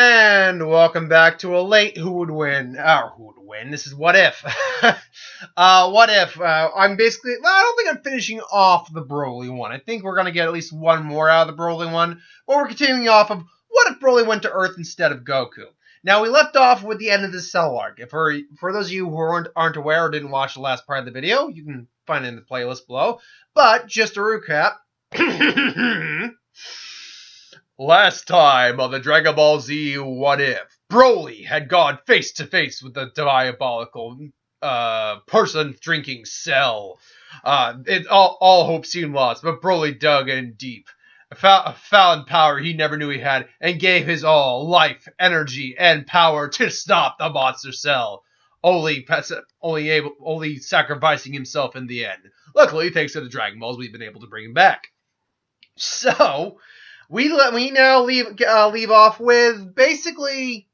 And welcome back to a late Who Would Win? Who Would Win? This is What If. What If? I'm basically, well, I don't think I'm finishing off the Broly one. I think we're going to get at least one more out of the Broly one. But we're continuing off of what if Broly went to Earth instead of Goku? Now, we left off with the end of the Cell arc. For those of you who aren't aware or didn't watch the last part of the video, you can find it in the playlist below. But, just to recap... Last time on the Dragon Ball Z What If, Broly had gone face to face with the diabolical person drinking Cell. All hope seemed lost, but Broly dug in deep. Found power he never knew he had, and gave his all, life, energy, and power to stop the monster Cell. Only sacrificing himself in the end. Luckily, thanks to the Dragon Balls, we've been able to bring him back. So... We now leave off with basically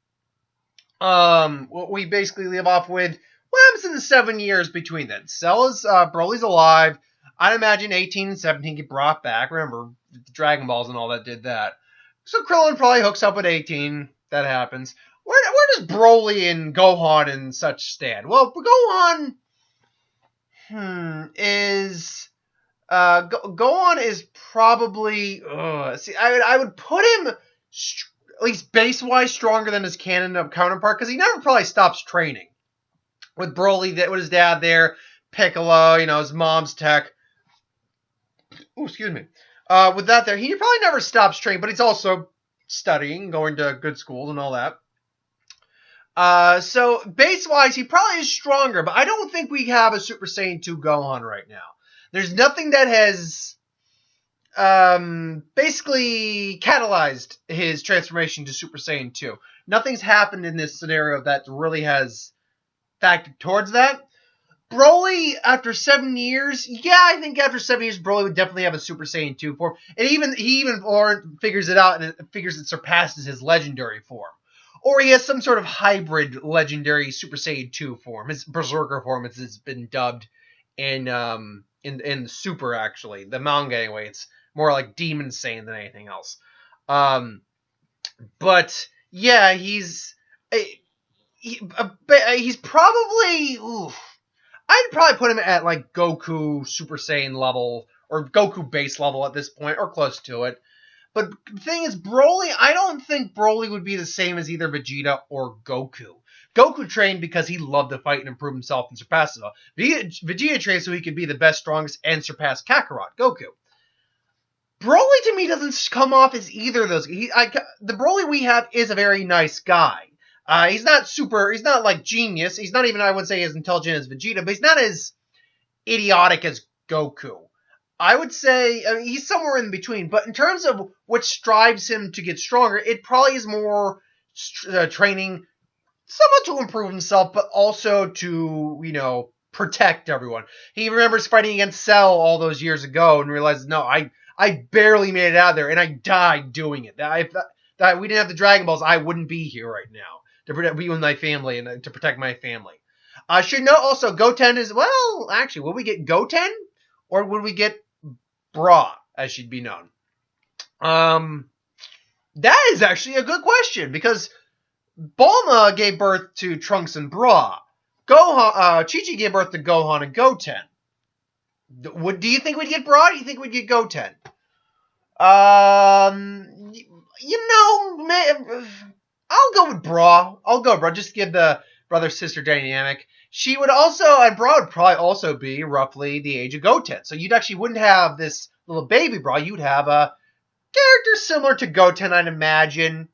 what we basically leave off with what happens in the 7 years between then. Broly's alive. I'd imagine 18 and 17 get brought back. Remember, the Dragon Balls and all that did that. So Krillin probably hooks up with 18. That happens. Where does Broly and Gohan and such stand? Well, Gohan is... Gohan is probably... I would put him at least base-wise stronger than his canon counterpart, because he never probably stops training. With Broly, with his dad there, Piccolo, his mom's tech. Ooh, excuse me. With that there, he probably never stops training, but he's also studying, going to good schools and all that. So, base-wise, he probably is stronger, but I don't think we have a Super Saiyan 2 Gohan right now. There's nothing that has basically catalyzed his transformation to Super Saiyan 2. Nothing's happened in this scenario that really has factored towards that. Broly, after 7 years, I think after 7 years, Broly would definitely have a Super Saiyan 2 form. And he even figures it out, and it figures it surpasses his legendary form. Or he has some sort of hybrid legendary Super Saiyan 2 form. His Berserker form, as it's been dubbed in Super, actually. The manga, anyway. It's more like Demon Saiyan than anything else. But, yeah, he's probably... I'd probably put him at, like, Goku Super Saiyan level, or Goku base level at this point, or close to it. But the thing is, Broly, I don't think Broly would be the same as either Vegeta or Goku. Goku trained because he loved to fight and improve himself and surpass it all. Vegeta trained so he could be the best, strongest, and surpass Kakarot, Goku. Broly, to me, doesn't come off as either of those. The Broly we have is a very nice guy. He's not like genius. He's not even, I would say, as intelligent as Vegeta, but he's not as idiotic as Goku. I would say he's somewhere in between. But in terms of what strives him to get stronger, it probably is more training somewhat to improve himself, but also to, protect everyone. He remembers fighting against Cell all those years ago and realizes, no, I barely made it out of there, and I died doing it. That we didn't have the Dragon Balls, I wouldn't be here right now to protect me and my family and to protect my family. I should note also, Goten is, well, actually, will we get Goten or would we get Bra, as she'd be known? That is actually a good question, because Bulma gave birth to Trunks and Bra. Chi-Chi gave birth to Gohan and Goten. Do you think we'd get Bra, or do you think we'd get Goten? I'll go with Bra. Just give the brother-sister dynamic. She would also, and Bra would probably also be roughly the age of Goten. So you actually wouldn't have this little baby Bra. You'd have a character similar to Goten, I'd imagine.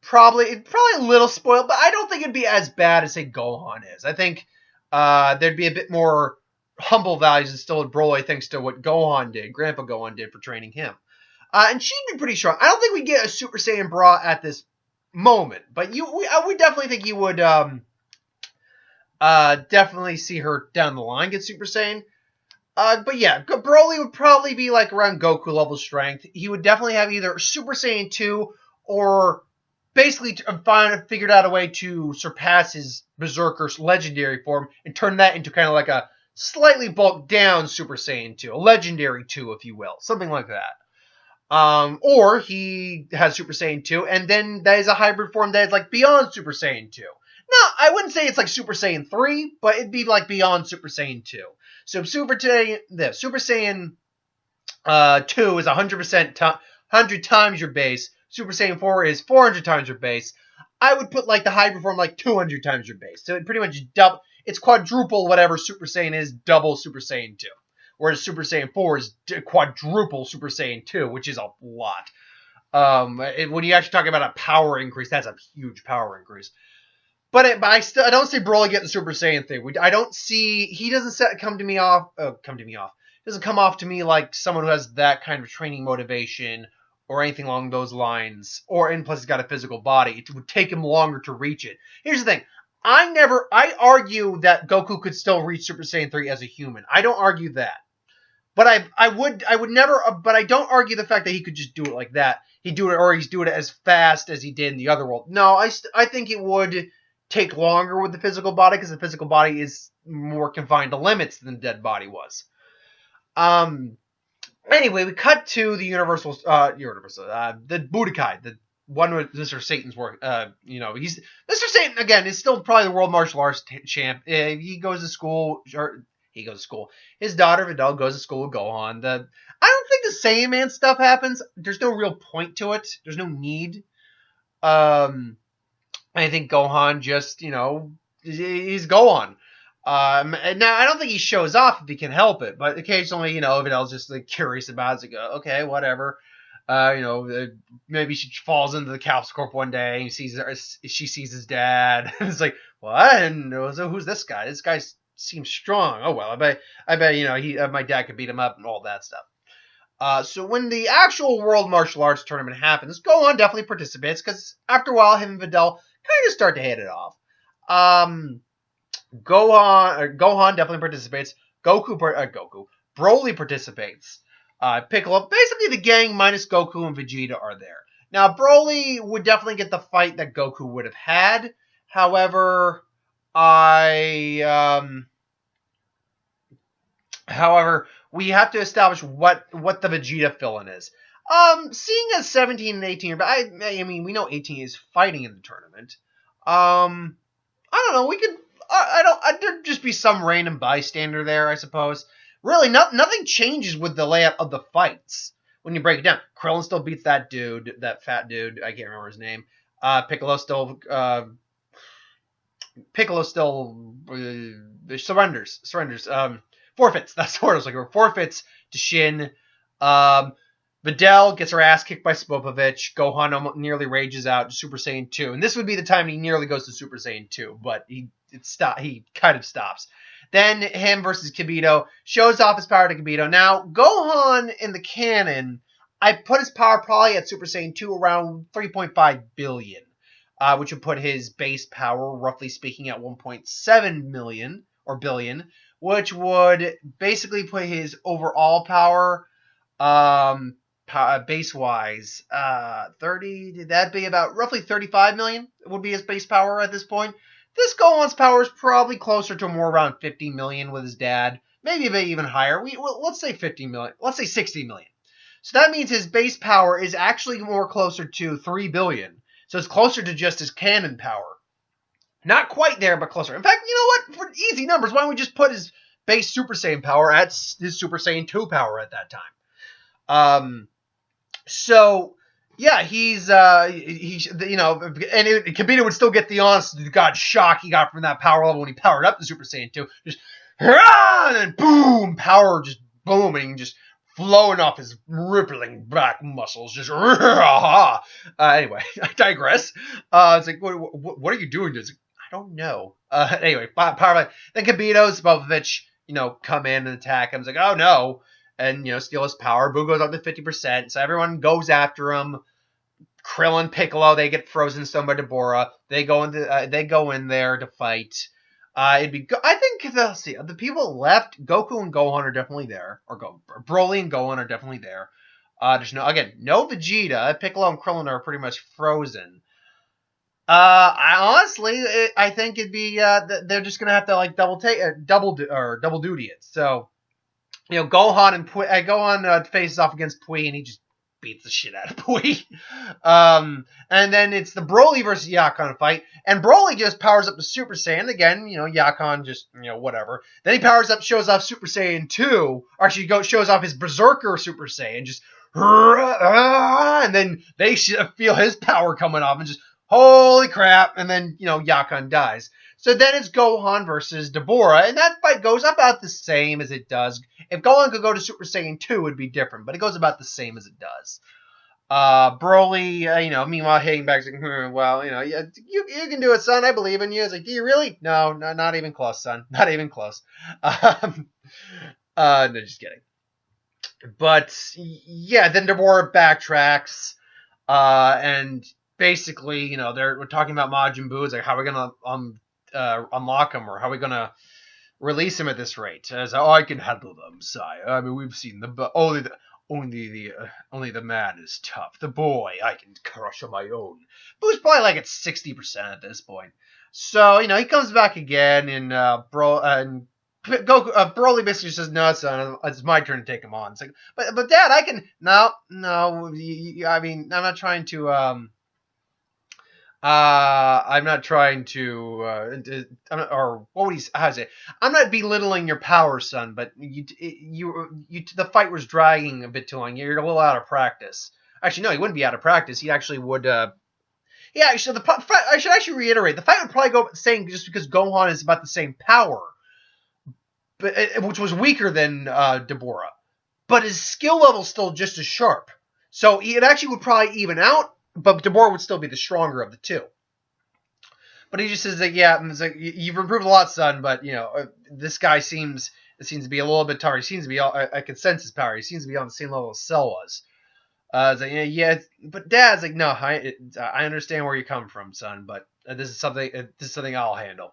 Probably a little spoiled, but I don't think it'd be as bad as, say, Gohan is. I think there'd be a bit more humble values instilled in Broly thanks to what Grandpa Gohan did for training him. And she'd be pretty strong. I don't think we'd get a Super Saiyan Bra at this moment, but I would definitely think you would definitely see her down the line get Super Saiyan. But yeah, Broly would probably be like around Goku level strength. He would definitely have either Super Saiyan 2 or basically figured out a way to surpass his Berserker's legendary form and turn that into kind of like a slightly bulked down Super Saiyan 2, a legendary 2, if you will, something like that. Or he has Super Saiyan 2, and then that is a hybrid form that is like beyond Super Saiyan 2. No, I wouldn't say it's like Super Saiyan 3, but it'd be like beyond Super Saiyan 2. So Super Saiyan 2 is 100% 100 times your base. Super Saiyan 4 is 400 times your base. I would put like the hybrid form like 200 times your base. So it pretty much double. It's quadruple whatever Super Saiyan is, double Super Saiyan 2. Whereas Super Saiyan 4 is quadruple Super Saiyan 2, which is a lot. When you actually talk about a power increase, that's a huge power increase. But I don't see Broly getting the Super Saiyan thing. I don't see he doesn't come off. Doesn't come off to me like someone who has that kind of training motivation or anything along those lines. And plus he's got a physical body. It would take him longer to reach it. Here's the thing. I argue that Goku could still reach Super Saiyan 3 as a human. I don't argue that. But I would never, but I don't argue the fact that he could just do it like that. He's doing it as fast as he did in the other world. No, I think it would take longer with the physical body because the physical body is more confined to limits than the dead body was. Anyway, we cut to the the Budokai, the one with Mr. Satan's work. He's Mr. Satan again is still probably the world martial arts champ. He goes to school. His daughter Vidal goes to school with Gohan. I don't think the Saiyan Man stuff happens. There's no real point to it. There's no need. I think Gohan just, he's Gohan. Now, I don't think he shows off if he can help it, but occasionally, Vidal's just like curious about it. It's like, okay, whatever. Maybe she falls into the Caps Corp one day and she sees his dad. It's like, what? And so who's this guy? This guy seems strong. Oh, well, I bet, my dad could beat him up and all that stuff. So when the actual World Martial Arts Tournament happens, Gohan definitely participates because after a while, him and Vidal kind of start to hit it off. Gohan definitely participates. Broly participates. Piccolo, basically the gang minus Goku and Vegeta are there. Now, Broly would definitely get the fight that Goku would have had. However, we have to establish what the Vegeta fill-in is. Seeing as 17 and 18, but I mean, we know 18 is fighting in the tournament. I don't know. We could. There'd just be some random bystander there, I suppose. Really, nothing changes with the layout of the fights when you break it down. Krillin still beats that dude, that fat dude. I can't remember his name. Piccolo still surrenders. Forfeits. That's the word I was looking for. Forfeits to Shin. Videl gets her ass kicked by Spopovich. Gohan nearly rages out to Super Saiyan 2. And this would be the time he nearly goes to Super Saiyan 2, but he kind of stops. Then him versus Kibito shows off his power to Kibito. Now, Gohan in the canon, I put his power probably at Super Saiyan 2 around 3.5 billion, which would put his base power, roughly speaking, at 1.7 million or billion, which would basically put his overall power base-wise, 30, that'd be about roughly 35 million would be his base power at this point. This Gohan's power is probably closer to more around 50 million with his dad. Maybe a bit even higher. Let's say 50 million. Let's say 60 million. So that means his base power is actually more closer to 3 billion. So it's closer to just his cannon power. Not quite there, but closer. In fact, you know what? For easy numbers, why don't we just put his base Super Saiyan power at his Super Saiyan 2 power at that time? So yeah, Kibito would still get the honest to God shock he got from that power level when he powered up the Super Saiyan 2. Just, and then boom, power just booming, just flowing off his rippling back muscles. Just, anyway, I digress. It's like, what are you doing? It's like, I don't know. Anyway, power. Then Kibito's Spopovich, come in and attack him. It's like, oh no. And, steal his power. Buu goes up to 50%. So everyone goes after him. Krillin, Piccolo, they get frozen stone by Deborah. They go in there to fight. I think, let's see, the people left, Goku and Gohan are definitely there. Broly and Gohan are definitely there. There's no Vegeta. Piccolo and Krillin are pretty much frozen. I think it'd be, they're just gonna have to, double duty it. So, Gohan faces off against Pui, and he just beats the shit out of Bui. And then it's the Broly versus Yakon fight, and Broly just powers up to Super Saiyan again. Yakon just whatever. Then he powers up, shows off Super Saiyan 2. Or actually, shows off his Berserker Super Saiyan, just and then they feel his power coming off, and just holy crap! And then Yakon dies. So then it's Gohan versus Deborah, and that fight goes about the same as it does. If Gohan could go to Super Saiyan 2, it would be different, but it goes about the same as it does. Broly, meanwhile, hitting back, like, well, yeah, you can do it, son. I believe in you. It's like, do you really? No, not even close, son. Not even close. No, just kidding. But yeah, then Deborah backtracks, and basically, we're talking about Majin Buu. It's like, how are we gonna unlock him, or how are we gonna release him at this rate? As I can handle them, sire. I mean, we've seen only the man is tough. The boy I can crush on my own. Buu's probably like at 60% at this point. So he comes back again, and Goku, Broly basically says, "No, son, it's my turn to take him on." It's like, but Dad, I can. No. I mean, I'm not trying to. I'm not trying to. Or what would he? How to say? I'm not belittling your power, son. But the fight was dragging a bit too long. You're a little out of practice. Actually, no, he wouldn't be out of practice. He actually would. I should actually reiterate. The fight would probably go saying just because Gohan is about the same power, but which was weaker than Deborah, but his skill level is still just as sharp. So it actually would probably even out. But Deborah would still be the stronger of the two. But he just says that, yeah, and it's like, you've improved a lot, son, but, this guy seems to be a little bit tougher. He seems to be, I can sense his power. He seems to be on the same level as Cell was. It's like, yeah, but Dad's like, no, I understand where you come from, son, but this is something I'll handle.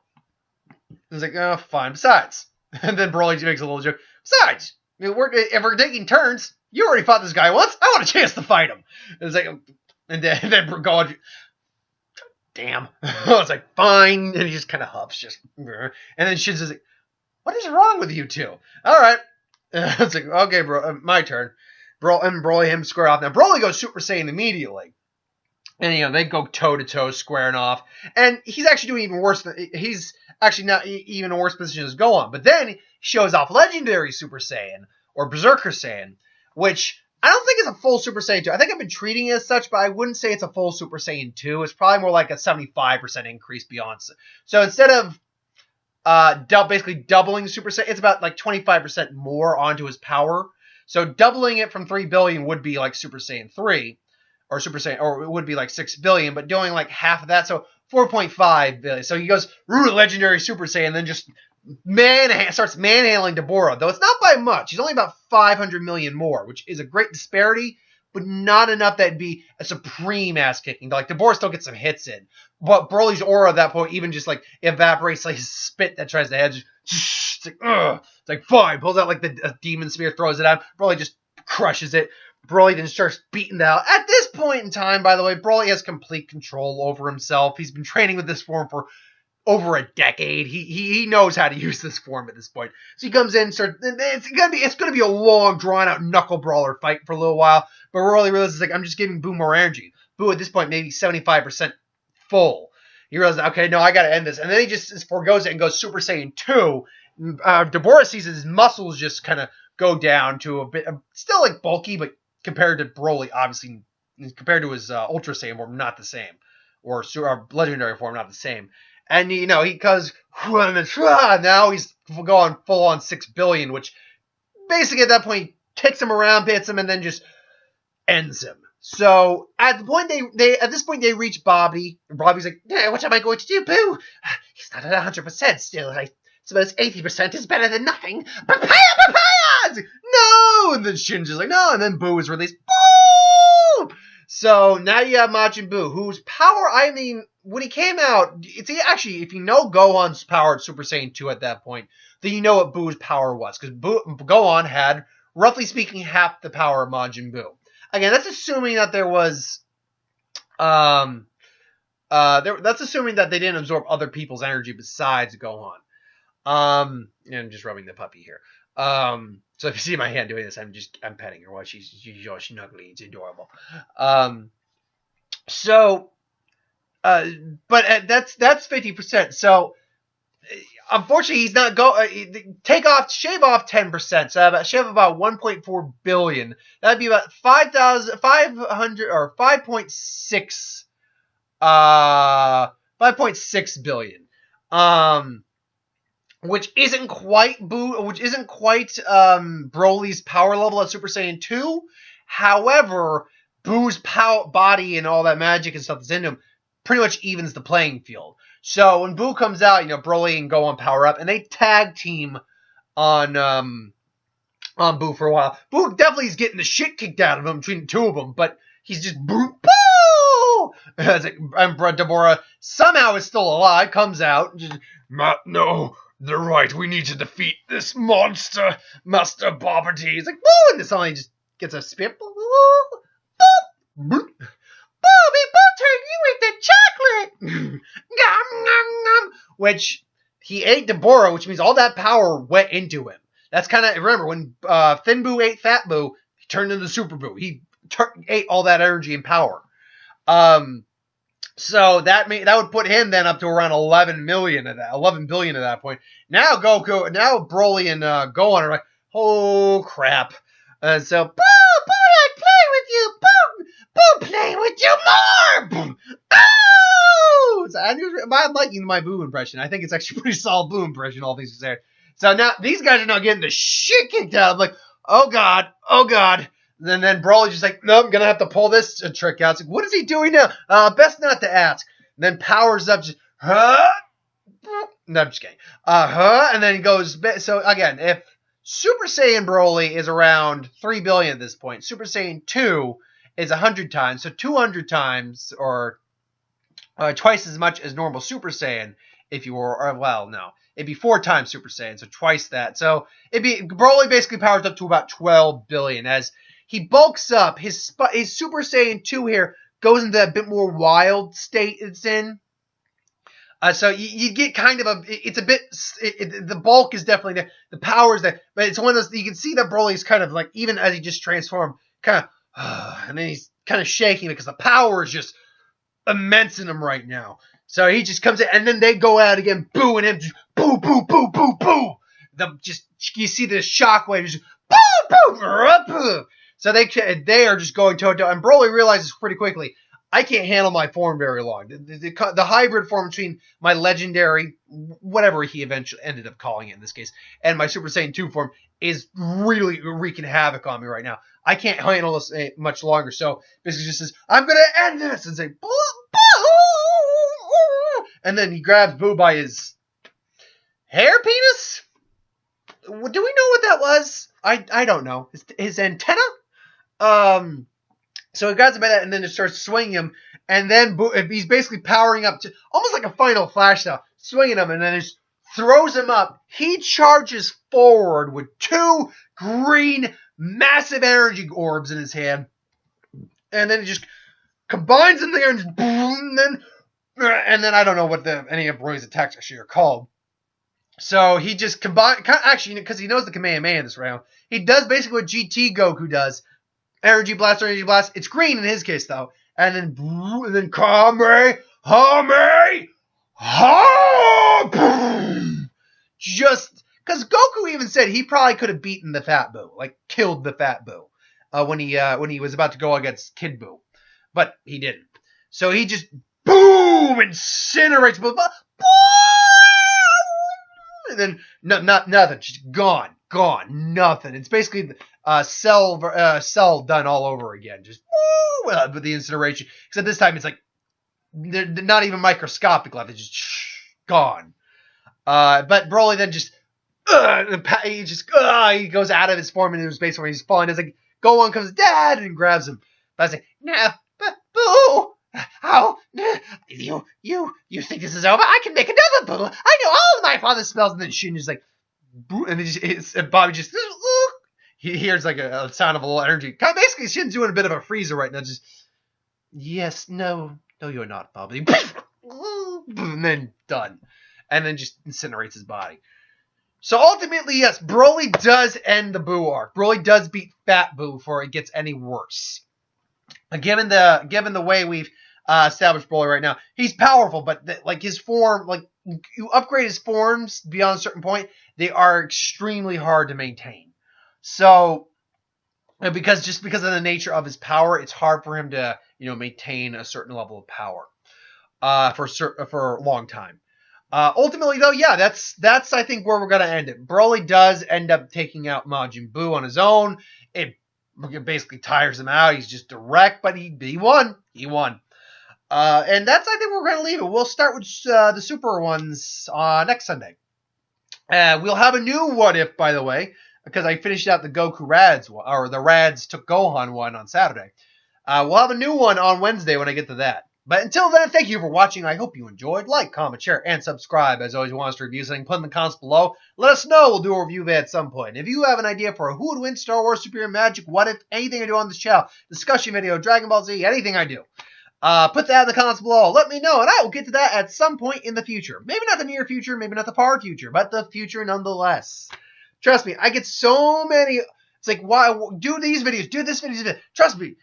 It's like, oh, fine. Besides, and then Broly makes a little joke. Besides, if we're taking turns, you already fought this guy once. I want a chance to fight him. It's like, and then Gohan, damn. I was like, fine. And he just kind of huffs, and then Shin's like, what is wrong with you two? All right. It's like, okay, bro, my turn. Broly him square off. Now Broly goes Super Saiyan immediately, and they go toe to toe, squaring off. And he's actually doing even worse. He's actually not even in a worse position as Gohan. But then he shows off Legendary Super Saiyan or Berserker Saiyan, which I don't think it's a full Super Saiyan 2. I think I've been treating it as such, but I wouldn't say it's a full Super Saiyan 2. It's probably more like a 75% increase beyond. So instead of basically doubling Super Saiyan, it's about like 25% more onto his power. So doubling it from 3 billion would be like Super Saiyan 3, or Super Saiyan, or it would be like 6 billion, but doing like half of that, so 4.5 billion. So he goes Legendary Super Saiyan, and then just starts manhandling Deborah, though it's not by much. He's only about 500 million more, which is a great disparity, but not enough that'd be a supreme ass kicking. Like Deborah still gets some hits in, but Broly's aura at that point even just like evaporates like his spit that tries to hedge. It's like, ugh. It's like, fine. Pulls out like the demon spear, throws it out. Broly just crushes it. Broly then starts beating the hell. At this point in time, by the way, Broly has complete control over himself. He's been training with this form for over a decade. He knows how to use this form at this point. So he comes in, it's gonna be a long, drawn out knuckle brawler fight for a little while. But Broly realizes, like, I'm just giving Buu more energy. Buu at this point maybe 75% full. He realizes, okay, no, I gotta end this. And then he just forgoes it and goes Super Saiyan 2. Deborah sees his muscles just kind of go down to a bit, still like bulky, but compared to Broly, obviously, compared to his Ultra Saiyan form, not the same. Or Legendary form, not the same. And, he goes, now he's going full on 6 billion, which basically at that point kicks him around, hits him, and then just ends him. So at the point at this point they reach Bobby. And Bobby's like, yeah, what am I going to do, Boo? He's not at 100% still. I suppose 80% is better than nothing. Papaya! It's like, no! And then Shin's just like, no. And then Boo is released. Boo! So now you have Majin Buu, whose power, I mean, when he came out, actually, if you know Gohan's power at Super Saiyan 2 at that point, then you know what Boo's power was. Because Gohan had, roughly speaking, half the power of Majin Buu. Again, that's assuming that there was, that's assuming that they didn't absorb other people's energy besides Gohan. And I'm just rubbing the puppy here. So if you see my hand doing this, I'm petting her while she's snuggly. It's adorable. So, but that's 50%. So unfortunately, he's not shave off 10%. So shave about 1.4 billion. That'd be about 5,500 or 5.6 billion. Which isn't quite Broly's power level at Super Saiyan 2. However, Boo's body and all that magic and stuff that's in him pretty much evens the playing field. So when Buu comes out, Broly and Gohan power up, and they tag team on Buu for a while. Buu definitely is getting the shit kicked out of him between the two of them, but he's just Buu. Deborah somehow is still alive, comes out, just, no, they're right, we need to defeat this monster, Master Bobarty. He's like, Boo! And suddenly just gets a spit. Boo! Boo! We both heard you ate the chocolate! Nom, nom, nom. Which, he ate Deborah, which means all that power went into him. That's kind of, remember, when Thin Boo ate Fat Boo, he turned into Super Boo. He ate all that energy and power. So that would put him then up to around 11 billion at that point. Now Broly and Gohan are like, oh crap. And so, Boo, I play with you, Boo, play with you more, Boo. Oh! So I'm liking my Boo impression. I think it's actually a pretty solid Boo impression, all things considered. So now these guys are now getting the shit kicked out of them. Like, oh god. And then Broly's just like, no, I'm going to have to pull this trick out. It's like, what is he doing now? Best not to ask. And then powers up, just, huh? No, I'm just kidding. And then he goes, so again, if Super Saiyan Broly is around 3 billion at this point, Super Saiyan 2 is 100 times, so 200 times, or twice as much as normal Super Saiyan, if you were, or well, no. It'd be 4 times Super Saiyan, so twice that. So Broly basically powers up to about 12 billion, as he bulks up. His Super Saiyan 2 here goes into a bit more wild state it's in. So you get kind of the bulk is definitely there. The power is there. But it's one of those, you can see that Broly's kind of like, even as he just transformed, kind of, and then he's kind of shaking because the power is just immense in him right now. So he just comes in, and then they go out again, Boo, and him just, boo, boo, boo, boo, boo. You see the shockwave, just, boo, boo, boo. So they are just going toe-to-toe, and Broly realizes pretty quickly, I can't handle my form very long. The hybrid form between my legendary, whatever he eventually ended up calling it in this case, and my Super Saiyan 2 form is really wreaking havoc on me right now. I can't handle this much longer, so basically just says, I'm going to end this, and say, boo, boo. And then he grabs Boo by his hair penis? Do we know what that was? I don't know. His antenna? So he grabs him by that and then just starts swinging him. And then he's basically powering up to almost like a final flash now. Swinging him and then just throws him up. He charges forward with 2 green massive energy orbs in his hand. And then he just combines them there and just boom, and then I don't know what any of Broly's attacks actually are called. So he just actually, because he knows the Kamehameha in this round, he does basically what GT Goku does. Energy blast. It's green in his case, though. And then Kamehameha! Just, because Goku even said he probably could have beaten the Fat Boo, like killed the Fat Boo, when he was about to go against Kid Boo. But he didn't. So he just, boom, incinerates Boo. And then nothing, just gone, nothing. It's basically Cell done all over again, just with the incineration. Except this time it's like they're not even microscopic left; it's just gone. But Broly then he goes out of his form into his space where he's falling. It's like Gohan comes, Dad, and grabs him. But I was like, nah, Boo. How? You think this is over? I can make another Boo. I know all of my father's spells. And then Shin is like, Boo, and then Bobby just, he hears like a sound of a little energy. Kind of basically, Shin's doing a bit of a freezer right now. Just, yes, no, you're not, Bobby. And then done. And then just incinerates his body. So ultimately, yes, Broly does end the Buu arc. Broly does beat Fat Buu before it gets any worse. Given the way we've established Broly right now, he's powerful, but like his form, like you upgrade his forms beyond a certain point, they are extremely hard to maintain. So because of the nature of his power, it's hard for him to maintain a certain level of power for a long time. Ultimately, though, yeah, that's I think where we're gonna end it. Broly does end up taking out Majin Buu on his own. It basically tires him out. He's just direct, but he won. He won. And that's I think we're gonna leave it. We'll start with the super ones next Sunday. We'll have a new what if, by the way, because I finished out the Goku Rads or the Rads took Gohan one on Saturday. We'll have a new one on Wednesday when I get to that. But until then, thank you for watching. I hope you enjoyed. Like, comment, share, and subscribe. As always, you want us to review something, put in the comments below. Let us know. We'll do a review of it at some point. If you have an idea for who would win Star Wars, Superior Magic, what if, anything I do on this channel, discussion video, Dragon Ball Z, anything I do, put that in the comments below. Let me know, and I will get to that at some point in the future. Maybe not the near future, maybe not the far future, but the future nonetheless. Trust me, I get so many. It's like, why do these videos? Do this video. Trust me.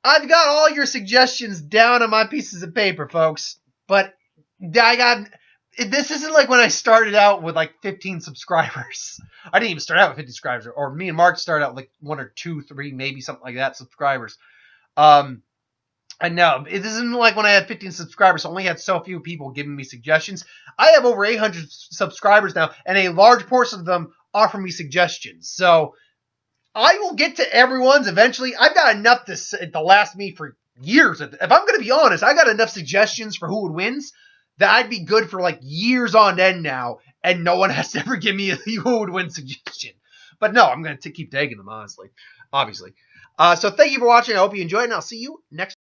I've got all your suggestions down on my pieces of paper, folks. But this isn't like when I started out with like 15 subscribers. I didn't even start out with 50 subscribers. Or me and Mark started out with like 1 or 2, 3, maybe something like that subscribers. And no, it isn't like when I had 15 subscribers. I only had so few people giving me suggestions. I have over 800 subscribers now, and a large portion of them offer me suggestions. So I will get to everyone's eventually. I've got enough to last me for years. If I'm going to be honest, I got enough suggestions for who would wins that I'd be good for like years on end now, and no one has to ever give me a who would win suggestion. But no, I'm going to keep tagging them, honestly. Obviously. So thank you for watching. I hope you enjoyed, and I'll see you next time.